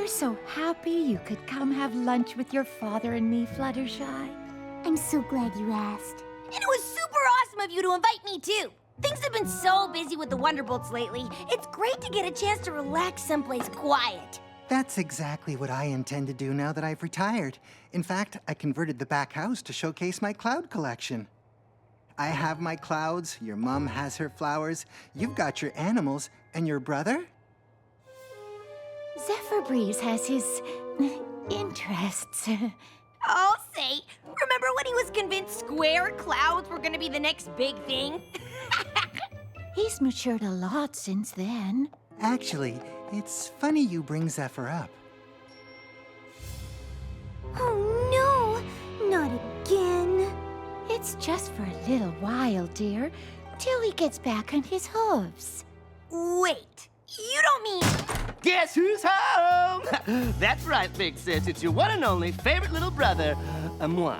We're so happy you could come have lunch with your father and me, Fluttershy. I'm so glad you asked. And it was super awesome of you to invite me, too. Things have been so busy with the Wonderbolts lately. It's great to get a chance to relax someplace quiet. That's exactly what I intend to do now that I've retired. In fact, I converted the back house to showcase my cloud collection. I have my clouds, your mom has her flowers, you've got your animals, and your brother? Zephyr Breeze has his interests. I'll say, remember when he was convinced square clouds were gonna be the next big thing? He's matured a lot since then. Actually, it's funny you bring Zephyr up. Oh no, not again. It's just for a little while, dear, till he gets back on his hooves. Wait, you don't mean... Guess who's home? That's right, Big Sis. It's your one and only favorite little brother, moi.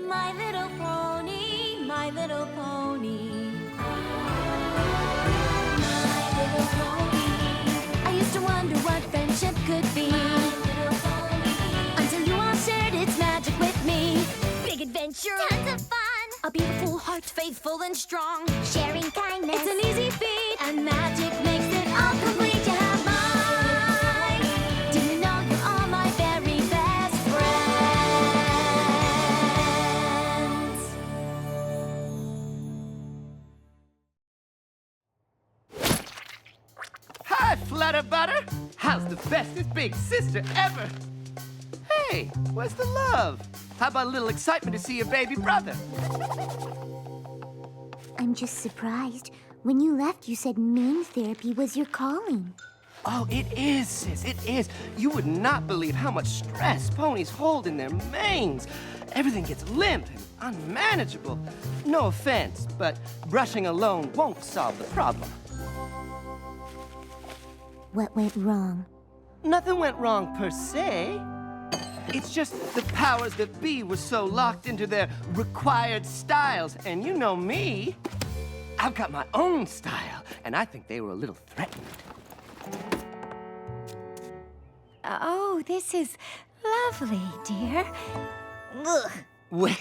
My little pony, my little pony. My little pony. I used to wonder what friendship could be. My little pony. Until you all shared its magic with me. Big adventure. Tons of fun. A beautiful heart, faithful and strong. Sharing kindness. It's an easy feat. And magic makes it all complete. You have mine. Do you know you're all my very best friends? Hi, Flutter Butter. How's the bestest big sister ever? Hey, where's the love? How about a little excitement to see your baby brother? I'm just surprised. When you left, you said mane therapy was your calling. Oh, it is, sis, it is. You would not believe how much stress ponies hold in their manes. Everything gets limp and unmanageable. No offense, but brushing alone won't solve the problem. What went wrong? Nothing went wrong per se. It's just the powers that be were so locked into their required styles. And you know me, I've got my own style, and I think they were a little threatened. Oh, this is lovely, dear. Ugh. Well,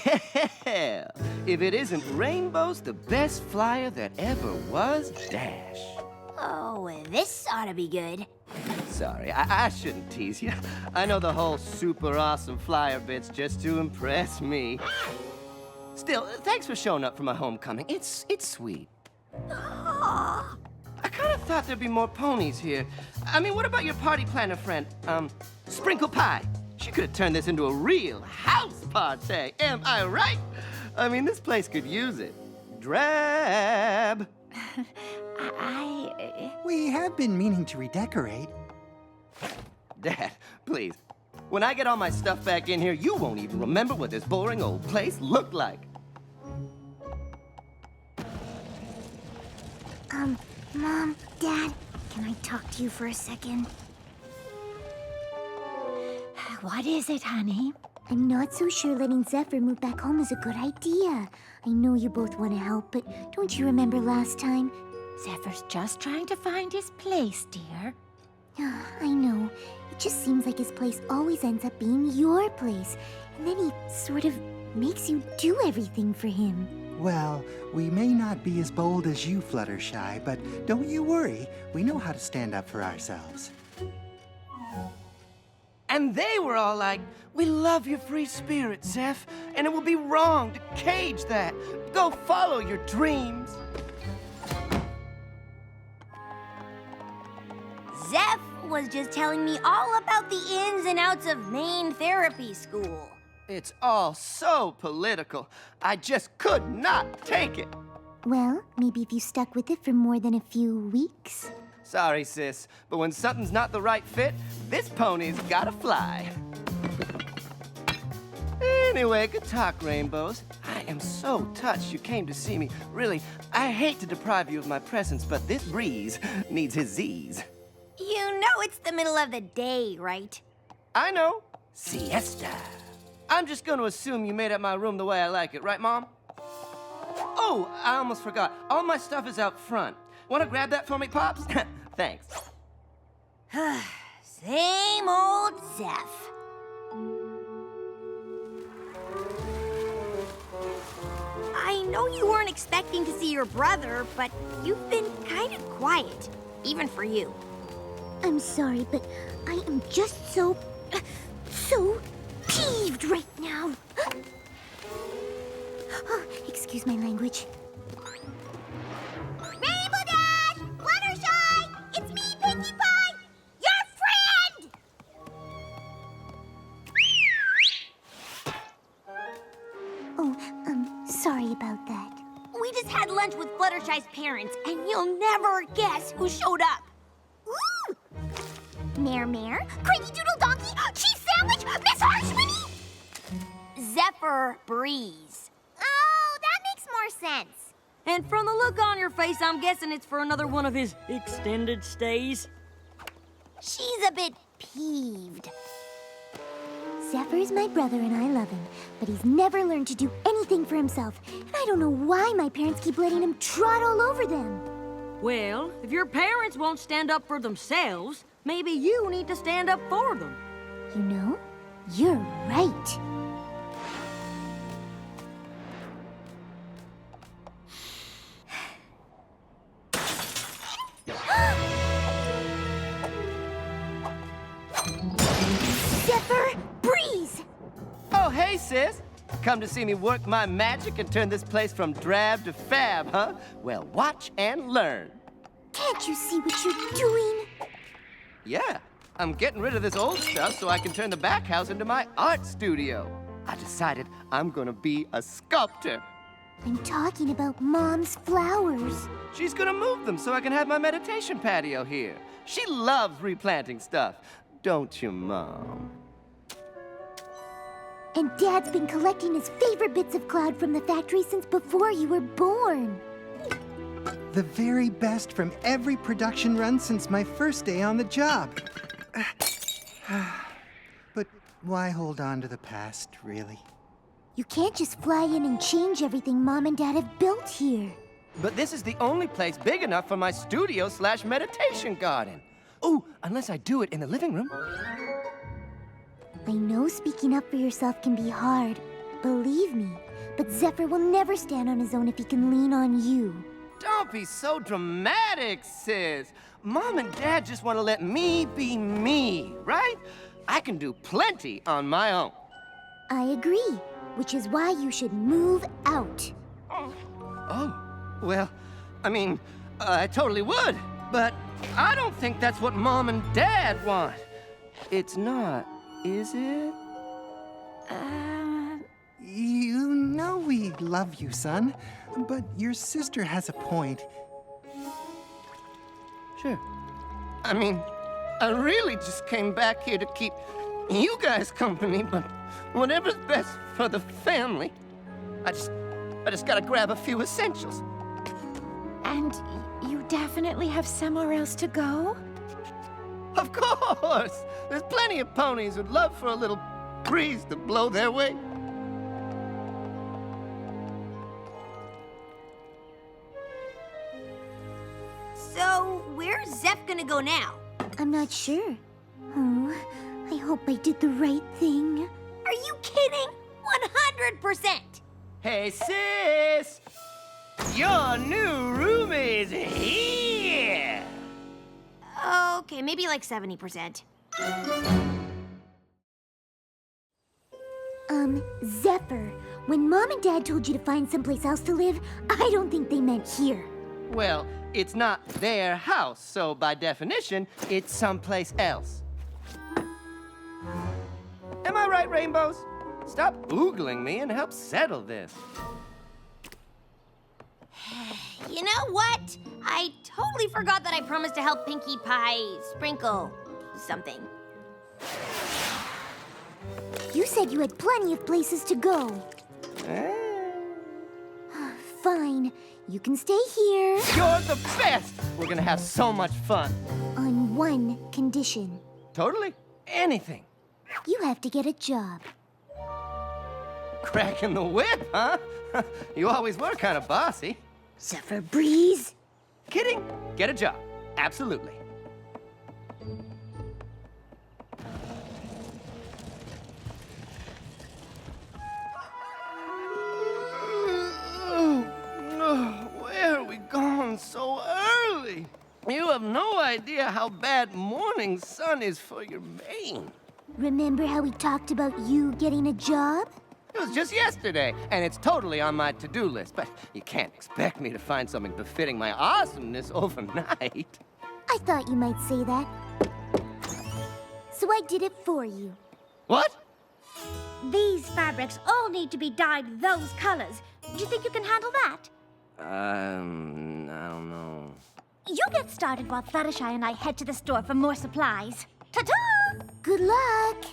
if it isn't Rainbow's the best flyer that ever was, Dash. Oh, this ought to be good. Sorry, I shouldn't tease you. I know the whole super awesome flyer bit's just to impress me. Still, thanks for showing up for my homecoming. It's sweet. I kind of thought there'd be more ponies here. I mean, what about your party planner friend, Sprinkle Pie? She could have turned this into a real house party. Am I right? I mean, this place could use it. Drab. We have been meaning to redecorate. Dad, please. When I get all my stuff back in here, you won't even remember what this boring old place looked like. Mom, Dad, can I talk to you for a second? What is it, honey? I'm not so sure letting Zephyr move back home is a good idea. I know you both want to help, but don't you remember last time? Zephyr's just trying to find his place, dear. I know. It just seems like his place always ends up being your place. And then he sort of makes you do everything for him. Well, we may not be as bold as you, Fluttershy, but don't you worry. We know how to stand up for ourselves. And they were all like, "We love your free spirit, Zeph, and it would be wrong to cage that. Go follow your dreams." Zeph was just telling me all about the ins and outs of Maine Therapy School. It's all so political. I just could not take it. Well, maybe if you stuck with it for more than a few weeks. Sorry, sis, but when something's not the right fit, this pony's gotta fly. Anyway, good talk, Rainbows. I am so touched you came to see me. Really, I hate to deprive you of my presence, but this breeze needs his Z's. You know it's the middle of the day, right? I know. Siesta. I'm just gonna assume you made up my room the way I like it, right, Mom? Oh, I almost forgot. All my stuff is out front. Want to grab that for me, Pops? Thanks. Same old Zeph. I know you weren't expecting to see your brother, but you've been kind of quiet, even for you. I'm sorry, but I am just so peeved right now. Excuse my language. Rainbow Dash! Fluttershy! It's me, Pinkie Pie! Your friend! Oh, sorry about that. We just had lunch with Fluttershy's parents, and you'll never guess who showed up. Ooh! Mare, Cranky Doodle Donkey, Cheese Sandwich, Miss Harshmony! Zephyr Breeze. Oh, that makes more sense. And from the look on your face, I'm guessing it's for another one of his extended stays. She's a bit peeved. Zephyr's my brother and I love him, but he's never learned to do anything for himself. And I don't know why my parents keep letting him trot all over them. Well, if your parents won't stand up for themselves, maybe you need to stand up for them. You know, you're right. Zephyr Breeze! Oh, hey, sis. Come to see me work my magic and turn this place from drab to fab, huh? Well, watch and learn. Can't you see what you're doing? Yeah, I'm getting rid of this old stuff so I can turn the back house into my art studio. I decided I'm gonna be a sculptor. I'm talking about Mom's flowers. She's gonna move them so I can have my meditation patio here. She loves replanting stuff. Don't you, Mom? And Dad's been collecting his favorite bits of cloud from the factory since before you were born. The very best from every production run since my first day on the job. But why hold on to the past, really? You can't just fly in and change everything Mom and Dad have built here. But this is the only place big enough for my studio/meditation garden. Oh, unless I do it in the living room. I know speaking up for yourself can be hard, believe me, but Zephyr will never stand on his own if he can lean on you. Don't be so dramatic, sis. Mom and Dad just want to let me be me, right? I can do plenty on my own. I agree, which is why you should move out. Oh, well, I mean, I totally would, but I don't think that's what Mom and Dad want. It's not, is it? You know we love you, son, but your sister has a point. Sure. I mean, I really just came back here to keep you guys company, but whatever's best for the family. I just gotta grab a few essentials. And you definitely have somewhere else to go? Of course! There's plenty of ponies who'd love for a little breeze to blow their way. So, where's Zeph gonna go now? I'm not sure. Oh, I hope I did the right thing. Are you kidding? 100%! Hey, sis! Your new room is here! Okay, maybe like 70%. Zephyr, when Mom and Dad told you to find someplace else to live, I don't think they meant here. Well, it's not their house, so by definition, it's someplace else. Am I right, Rainbows? Stop oogling me and help settle this. You know what? I totally forgot that I promised to help Pinkie Pie sprinkle something. You said you had plenty of places to go. Fine, you can stay here You're the best! We're gonna have so much fun. on one condition. Totally. Anything. You have to get a job. Cracking the whip, huh? You always were kind of bossy. Zephyr Breeze? Kidding? Get a job. Absolutely. Where are we going so early? You have no idea how bad morning sun is for your mane. Remember how we talked about you getting a job? It was just yesterday, and it's totally on my to-do list, but you can't expect me to find something befitting my awesomeness overnight. I thought you might say that. So I did it for you. What? These fabrics all need to be dyed those colors. Do you think you can handle that? I don't know. You get started while Fluttershy and I head to the store for more supplies. Ta-ta! Good luck!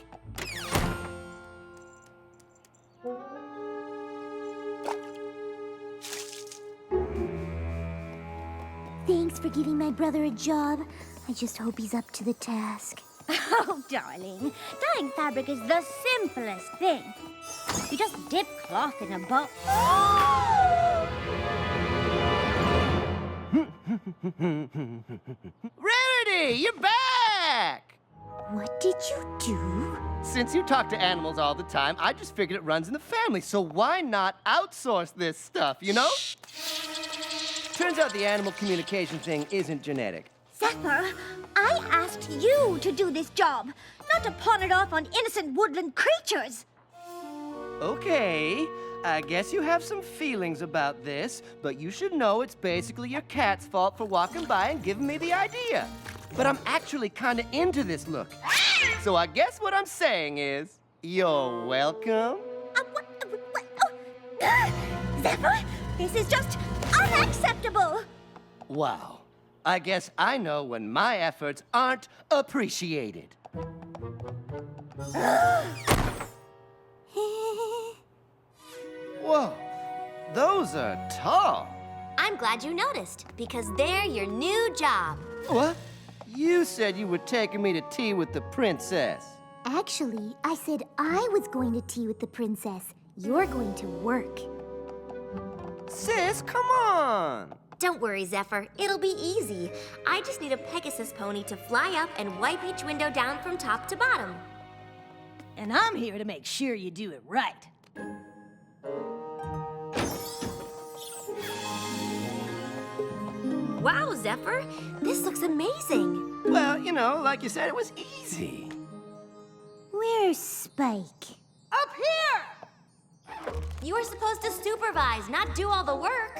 Thanks for giving my brother a job. I just hope he's up to the task. Oh, darling, dyeing fabric is the simplest thing. You just dip cloth in a bowl. Rarity, you're back! What did you do? Since you talk to animals all the time, I just figured it runs in the family, so why not outsource this stuff, you know? Turns out the animal communication thing isn't genetic. Zephyr, I asked you to do this job, not to pawn it off on innocent woodland creatures. Okay, I guess you have some feelings about this, but you should know it's basically your cat's fault for walking by and giving me the idea. But I'm actually kind of into this look. So I guess what I'm saying is, you're welcome. Zephyr, this is just unacceptable. Wow. I guess I know when my efforts aren't appreciated. Whoa, those are tall. I'm glad you noticed, because they're your new job. What? You said you were taking me to tea with the princess. Actually, I said I was going to tea with the princess. You're going to work. Sis, come on. Don't worry, Zephyr. It'll be easy. I just need a Pegasus pony to fly up and wipe each window down from top to bottom. And I'm here to make sure you do it right. Wow, Zephyr, this looks amazing. Well, you know, like you said, it was easy. Where's Spike? Up here! You were supposed to supervise, not do all the work.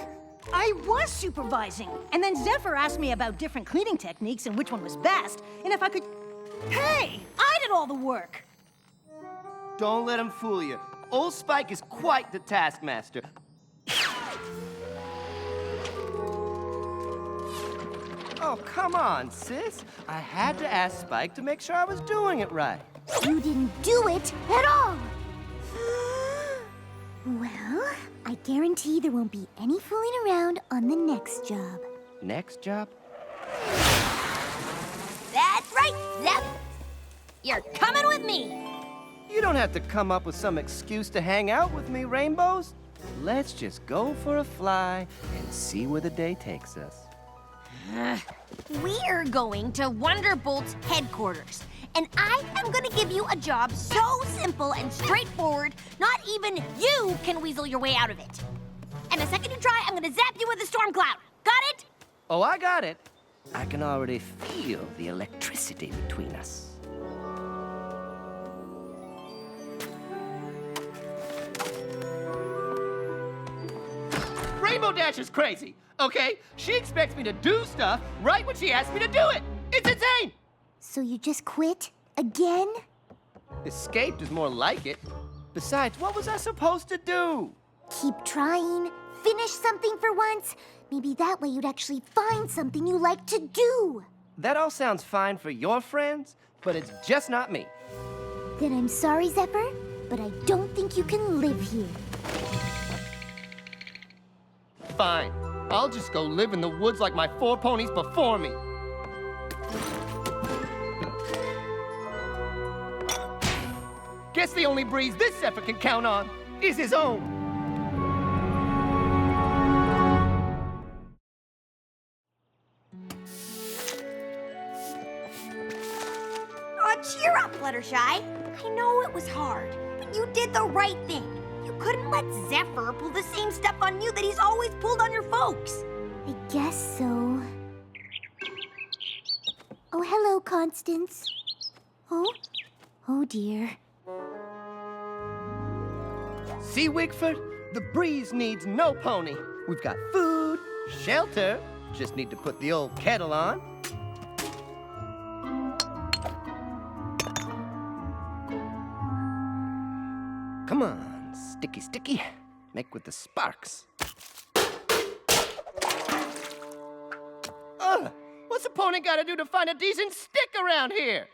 I was supervising, and then Zephyr asked me about different cleaning techniques and which one was best, and if I could... Hey, I did all the work! Don't let him fool you. Old Spike is quite the taskmaster. Oh, come on, sis. I had to ask Spike to make sure I was doing it right. You didn't do it at all! Well, I guarantee there won't be any fooling around on the next job. Next job? That's right, Zep. You're coming with me. You don't have to come up with some excuse to hang out with me, Rainbows. Let's just go for a fly and see where the day takes us. We're going to Wonderbolt's headquarters, and I am going to give you a job so simple and straightforward, not even you can weasel your way out of it. And the second you try, I'm going to zap you with a storm cloud. Got it? Oh, I got it. I can already feel the electricity between us. Rainbow Dash is crazy, okay? She expects me to do stuff right when she asks me to do it. It's insane! So you just quit? Again? Escaped is more like it. Besides, what was I supposed to do? Keep trying. Finish something for once. Maybe that way you'd actually find something you like to do. That all sounds fine for your friends, but it's just not me. Then I'm sorry, Zephyr, but I don't think you can live here. Fine. I'll just go live in the woods like my 4 ponies before me. Guess the only breeze this Zephyr can count on is his own. Oh, cheer up, Fluttershy. I know it was hard, but you did the right thing. You couldn't let Zephyr pull the same stuff on you that he's always pulled on your folks. I guess so. Oh, hello, Constance. Oh dear. See, Wigford? The breeze needs no pony. We've got food, shelter. Just need to put the old kettle on. Come on, sticky, sticky. Make with the sparks. What's a pony gotta do to find a decent stick around here?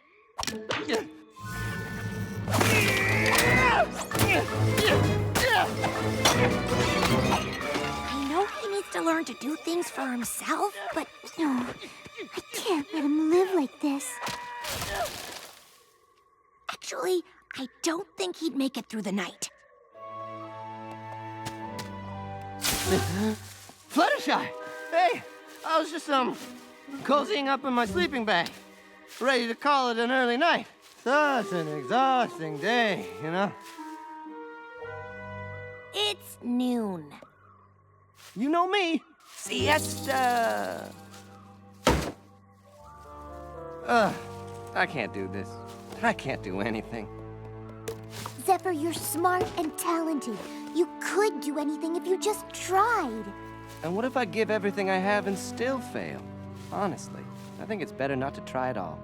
I know he needs to learn to do things for himself, but No, I can't let him live like this. actually, I don't think he'd make it through the night. Fluttershy! Hey, I was just, cozying up in my sleeping bag, ready to call it an early night. Such an exhausting day, you know? It's noon. You know me. Siesta! I can't do this. I can't do anything. Zephyr, you're smart and talented. You could do anything if you just tried. And what if I give everything I have and still fail? Honestly, I think it's better not to try at all.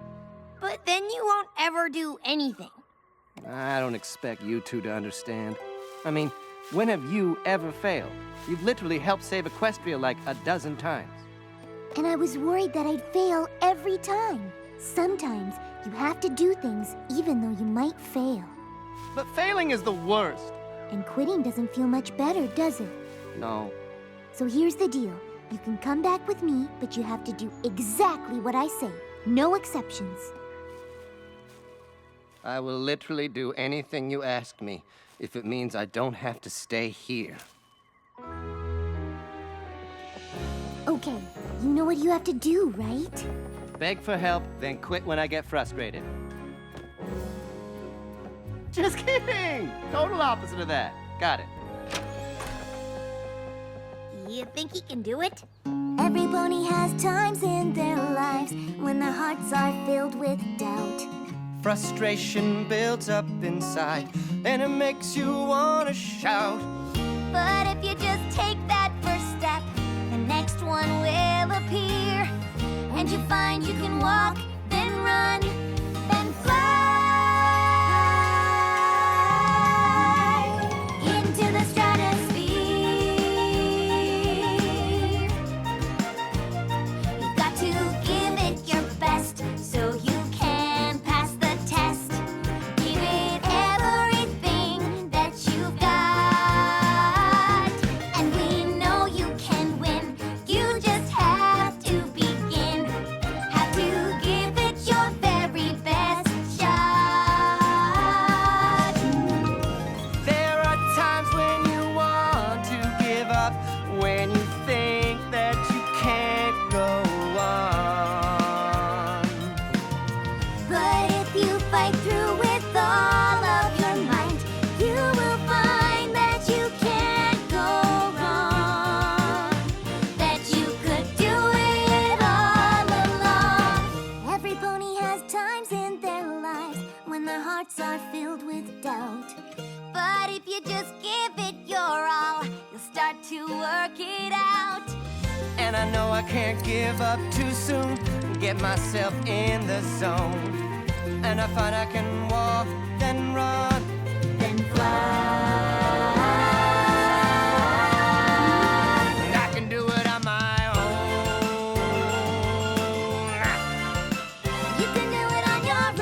But then you won't ever do anything. I don't expect you two to understand. I mean, when have you ever failed? You've literally helped save Equestria like a dozen times. And I was worried that I'd fail every time. Sometimes you have to do things even though you might fail. But failing is the worst. And quitting doesn't feel much better, does it? No. So here's the deal. You can come back with me, but you have to do exactly what I say. No exceptions. I will literally do anything you ask me if it means I don't have to stay here. Okay, you know what you have to do, right? Beg for help, then quit when I get frustrated. Just kidding! Total opposite of that. Got it. You think he can do it? Every pony has times in their lives when their hearts are filled with doubt. Frustration builds up inside, and it makes you want to shout. But if you just take that first step, the next one will appear. And you find you can walk, then run, then fly into the stratosphere. You've got to give it your best so you can pass the test. Give it everything that you've got. And we know you can win. You just have to begin. Have to give it your very best shot. There are times when you want to give up, when you think that you can't go on. But if you fight through with all of your might, you will find that you can't go wrong. That you could do it all along. Every pony has times in their lives when their hearts are filled with doubt. But if you just give it your all, you'll start to work it out. And I know I can't give up too soon, get myself in the zone. And I find I can walk, then run, Then fly. and I can do it on my own. You can do it on your own.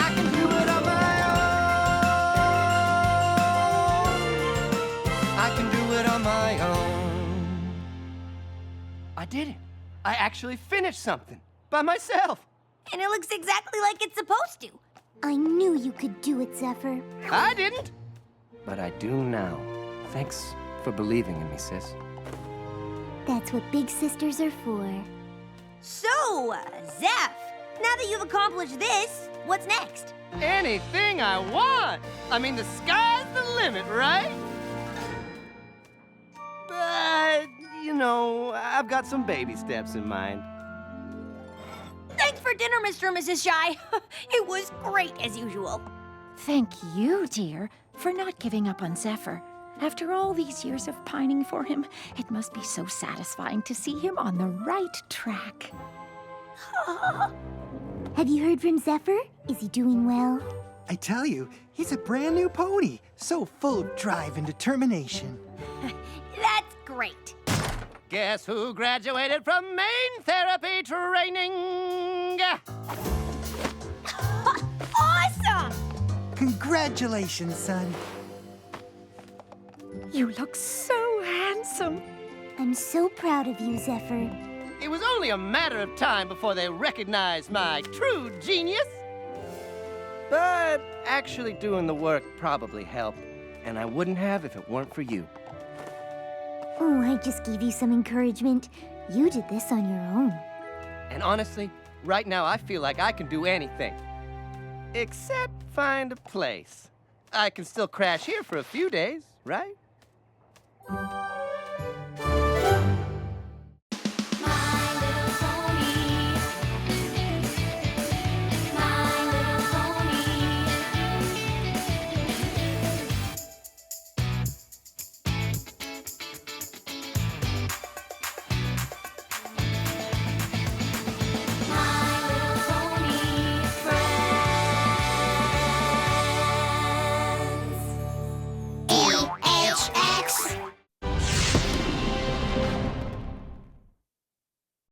I can do it on my own. I can do it on my own. I did it. I actually finished something by myself. And it looks exactly like it's supposed to. I knew you could do it, Zephyr. I didn't. But I do now. Thanks for believing in me, sis. That's what big sisters are for. So, Zeph, now that you've accomplished this, what's next? Anything I want. I mean, the sky's the limit, right? But, you know, I've got some baby steps in mind. Thanks for dinner, Mr. and Mrs. Shy. It was great as usual. Thank you, dear, for not giving up on Zephyr. After all these years of pining for him, it must be so satisfying to see him on the right track. Have you heard from Zephyr? Is he doing well? I tell you, he's a brand new pony, so full of drive and determination. That's great. Guess who graduated from main therapy training? Awesome! Congratulations, son. You look so handsome. I'm so proud of you, Zephyr. It was only a matter of time before they recognized my true genius. But actually doing the work probably helped, and I wouldn't have if it weren't for you. Oh, I just gave you some encouragement. You did this on your own. And honestly, right now I feel like I can do anything. Except find a place. I can still crash here for a few days, right?